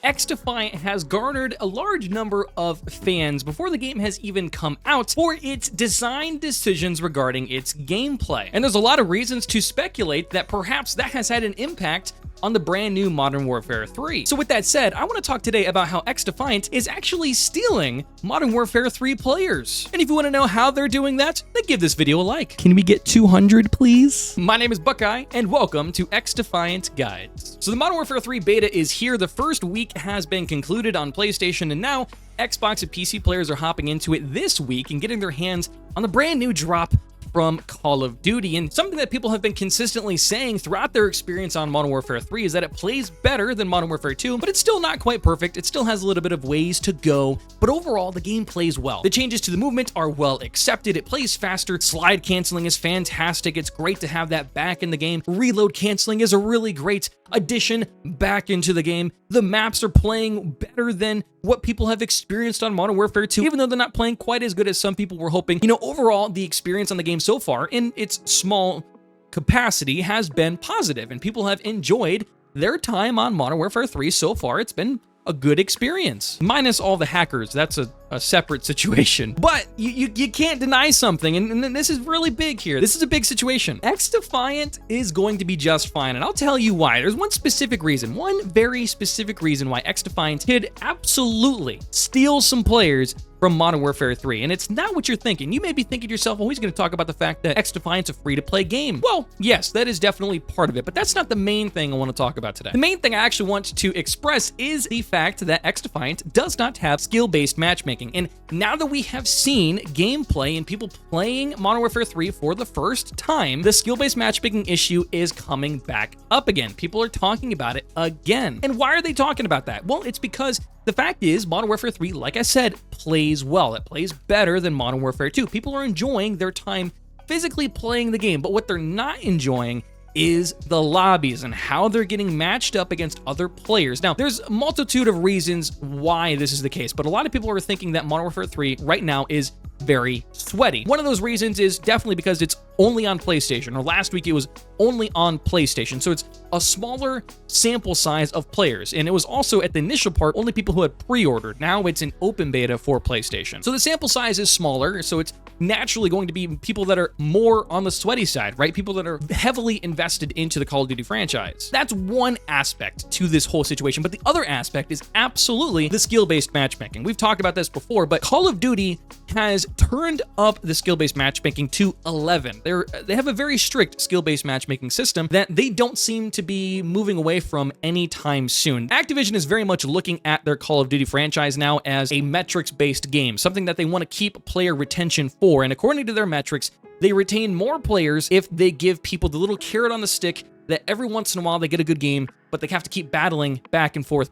XDefiant has garnered a large number of fans before the game has even come out for its design decisions regarding its gameplay. And there's a lot of reasons to speculate that perhaps that has had an impact on the brand new Modern Warfare 3. So with that said, I want to talk today about how XDefiant is actually stealing Modern Warfare 3 players. And if you want to know how they're doing that, then give this video a like. Can we get 200, please? My name is Buckeye, and welcome to XDefiant Guides. So the Modern Warfare 3 beta is here. The first week has been concluded on PlayStation, and now Xbox and PC players are hopping into it this week and getting their hands on the brand new drop from Call of Duty. And something that people have been consistently saying throughout their experience on Modern Warfare 3 is that it plays better than Modern Warfare 2, but it's still not quite perfect. It still has a little bit of ways to go, but overall the game plays well. The changes to the movement are well accepted. It plays faster. Slide canceling is fantastic. It's great to have that back in the game. Reload canceling is a really great addition back into the game. The maps are playing better than what people have experienced on Modern Warfare 2, even though they're not playing quite as good as some people were hoping. You know, overall, the experience on the game so far, in its small capacity, has been positive, and people have enjoyed their time on Modern Warfare 3 so far. It's been a good experience. Minus all the hackers, that's a separate situation. But you can't deny something, and this is really big here. This is a big situation. XDefiant is going to be just fine, and I'll tell you why. There's one specific reason, one very specific reason why XDefiant could absolutely steal some players from Modern Warfare 3, and it's not what you're thinking. You may be thinking to yourself, well, he's going to talk about the fact that XDefiant's a free-to-play game. Well, yes, that is definitely part of it, but that's not the main thing I want to talk about today. The main thing I actually want to express is the fact that XDefiant does not have skill-based matchmaking, and now that we have seen gameplay and people playing Modern Warfare 3 for the first time, the skill-based matchmaking issue is coming back up again. People are talking about it again. And why are they talking about that? Well, it's because the fact is, Modern Warfare 3, like I said, plays well. It plays better than Modern Warfare 2. People are enjoying their time physically playing the game, but what they're not enjoying is the lobbies and how they're getting matched up against other players. Now, there's a multitude of reasons why this is the case, but a lot of people are thinking that Modern Warfare 3 right now is very sweaty. One of those reasons is definitely because it's only on PlayStation, or last week it was only on PlayStation, so it's a smaller sample size of players, and it was also at the initial part only people who had pre-ordered. Now it's an open beta for PlayStation, so the sample size is smaller, so it's naturally going to be people that are more on the sweaty side, right? People that are heavily invested into the Call of Duty franchise. That's one aspect to this whole situation, but the other aspect is absolutely the skill-based matchmaking. We've talked about this before, but Call of Duty has turned up the skill-based matchmaking to 11. They have a very strict skill-based matchmaking system that they don't seem to be moving away from anytime soon. Activision is very much looking at their Call of Duty franchise now as a metrics-based game, something that they want to keep player retention for, and according to their metrics, they retain more players if they give people the little carrot on the stick that every once in a while they get a good game, but they have to keep battling back and forth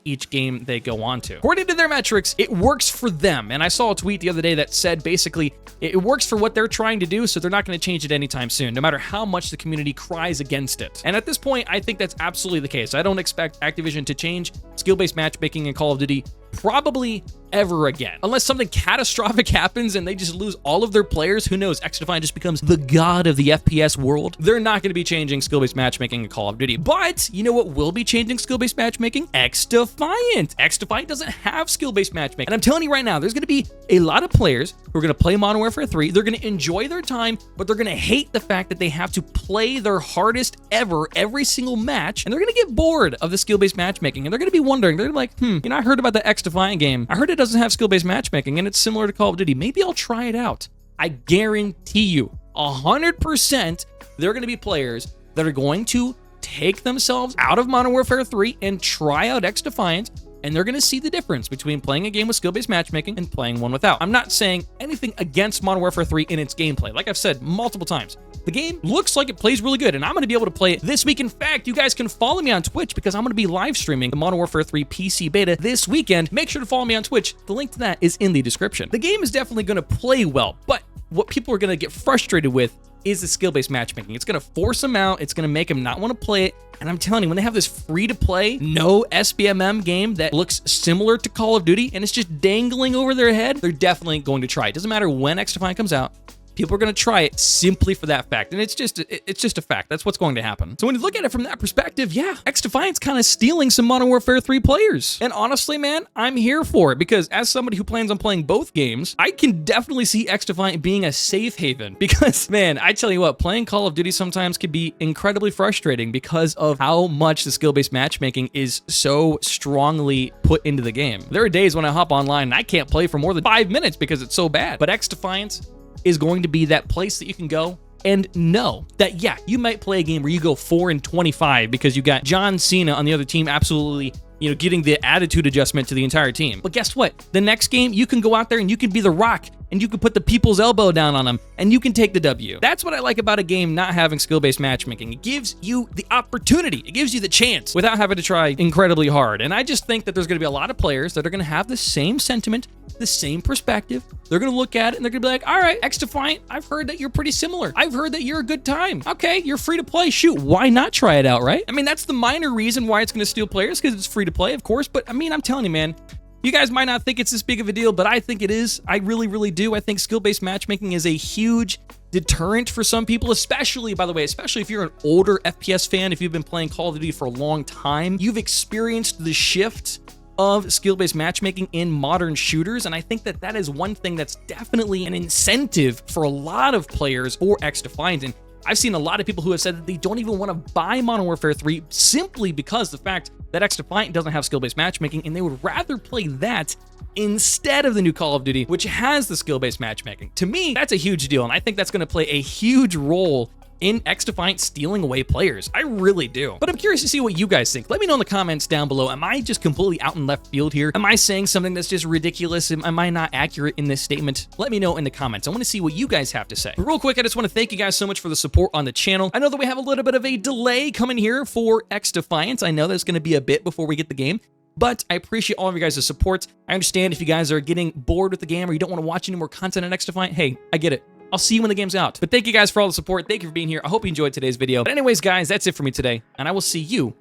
each game they go on to. According to their metrics, it works for them. And I saw a tweet the other day that said basically it works for what they're trying to do, so they're not going to change it anytime soon, no matter how much the community cries against it. And at this point, I think that's absolutely the case. I don't expect Activision to change skill-based matchmaking in Call of Duty probably ever again. Unless something catastrophic happens and they just lose all of their players, who knows, XDefiant just becomes the god of the FPS world. They're not going to be changing skill-based matchmaking in Call of Duty. But you know what will be changing skill-based matchmaking? XDefiant. XDefiant doesn't have skill-based matchmaking. And I'm telling you right now, there's going to be a lot of players who are going to play Modern Warfare 3. They're going to enjoy their time, but they're going to hate the fact that they have to play their hardest ever every single match, and they're going to get bored of the skill-based matchmaking, and they're going to be wondering, they're like, you know, I heard about the XDefiant game. I heard it doesn't have skill-based matchmaking, and it's similar to Call of Duty. Maybe I'll try it out. I guarantee you, 100%, there are going to be players that are going to take themselves out of Modern Warfare 3 and try out XDefiant, and they're going to see the difference between playing a game with skill-based matchmaking and playing one without. I'm not saying anything against Modern Warfare 3 in its gameplay. Like I've said multiple times, the game looks like it plays really good, and I'm going to be able to play it this week. In fact, you guys can follow me on Twitch because I'm going to be live streaming the Modern Warfare 3 PC beta this weekend. Make sure to follow me on Twitch. The link to that is in the description. The game is definitely going to play well, but what people are going to get frustrated with is the skill-based matchmaking. It's going to force them out. It's going to make them not want to play it. And I'm telling you, when they have this free-to-play, no SBMM game that looks similar to Call of Duty, and it's just dangling over their head, they're definitely going to try. It doesn't matter when XDefiant comes out. People are going to try it simply for that fact. And it's just a fact. That's what's going to happen. So when you look at it from that perspective, yeah, XDefiant's kind of stealing some Modern Warfare 3 players. And honestly, man, I'm here for it because as somebody who plans on playing both games, I can definitely see XDefiant being a safe haven because, man, I tell you what, playing Call of Duty sometimes can be incredibly frustrating because of how much the skill-based matchmaking is so strongly put into the game. There are days when I hop online and I can't play for more than 5 minutes because it's so bad. But XDefiant is going to be that place that you can go and know that, yeah, you might play a game where you go 4-25 because you got John Cena on the other team absolutely, getting the attitude adjustment to the entire team. But guess what? The next game, you can go out there and you can be The Rock and you can put the people's elbow down on them and you can take the W. That's what I like about a game not having skill-based matchmaking. It gives you the opportunity. It gives you the chance without having to try incredibly hard. And I just think that there's going to be a lot of players that are going to have the same sentiment, the same perspective. They're going to look at it and they're going to be like, all right, XDefiant, I've heard that you're pretty similar. I've heard that you're a good time. Okay, you're free to play. Shoot, why not try it out, right? I mean, that's the minor reason why it's going to steal players because it's free to play, of course. But I mean, I'm telling you, man, you guys might not think it's this big of a deal, but I think it is. I really, really do. I think skill-based matchmaking is a huge deterrent for some people, especially, by the way, especially if you're an older FPS fan, if you've been playing Call of Duty for a long time, you've experienced the shift of skill-based matchmaking in modern shooters, and I think that that is one thing that's definitely an incentive for a lot of players for XDefiant. And I've seen a lot of people who have said that they don't even want to buy Modern Warfare 3 simply because the fact that XDefiant doesn't have skill-based matchmaking, and they would rather play that instead of the new Call of Duty, which has the skill-based matchmaking. To me, that's a huge deal, and I think that's going to play a huge role in XDefiant stealing away players. I really do. But I'm curious to see what you guys think. Let me know in the comments down below. Am I just completely out in left field here? Am I saying something that's just ridiculous? Am I not accurate in this statement? Let me know in the comments. I want to see what you guys have to say. But real quick, I just want to thank you guys so much for the support on the channel. I know that we have a little bit of a delay coming here for XDefiant. I know there's going to be a bit before we get the game, but I appreciate all of you guys' support. I understand if you guys are getting bored with the game or you don't want to watch any more content on XDefiant. Hey, I get it. I'll see you when the game's out. But thank you guys for all the support. Thank you for being here. I hope you enjoyed today's video. But anyways, guys, that's it for me today, and I will see you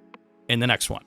in the next one.